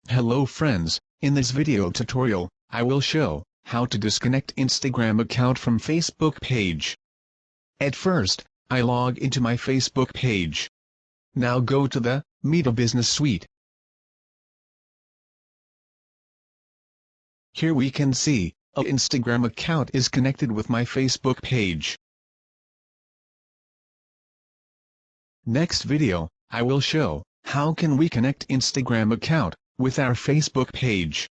Hello friends, in this video tutorial, I will show how to disconnect Instagram account from Facebook page. At first, I log into my Facebook page. Now go to the Meta Business Suite. Here we can see, an Instagram account is connected with my Facebook page. Next video, I will show how can we connect Instagram account with our Facebook page.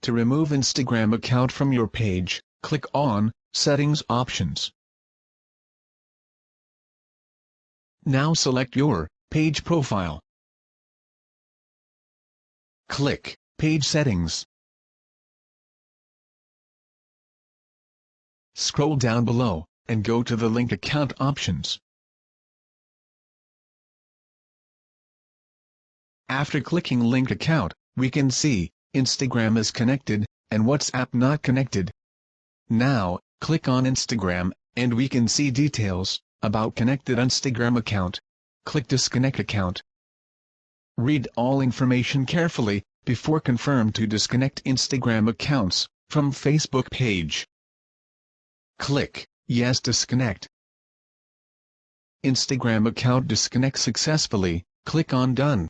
To remove Instagram account from your page, click on Settings options. Now select your page profile. Click Page Settings. Scroll down below, and go to the Link Account options. After clicking Link Account, we can see Instagram is connected, and WhatsApp not connected. Now, click on Instagram, and we can see details about connected Instagram account. Click Disconnect Account. Read all information carefully before confirm to disconnect Instagram accounts from Facebook page. Click Yes, disconnect. Instagram account disconnect successfully. Click on Done.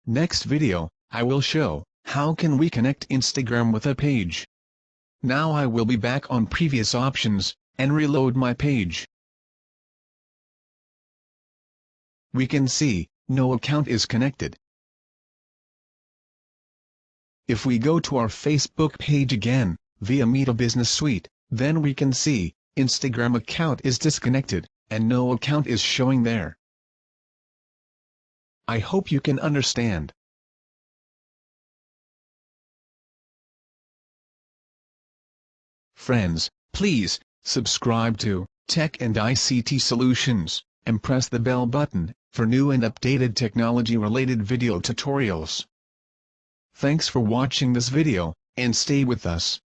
Next video, I will show how can we connect Instagram with a page. Now I will be back on previous options and reload my page. We can see no account is connected. If we go to our Facebook page again via Meta Business Suite, then we can see Instagram account is disconnected and no account is showing there. I hope you can understand. Friends, please subscribe to Tech and ICT Solutions and press the bell button for new and updated technology-related video tutorials. Thanks for watching this video, and stay with us.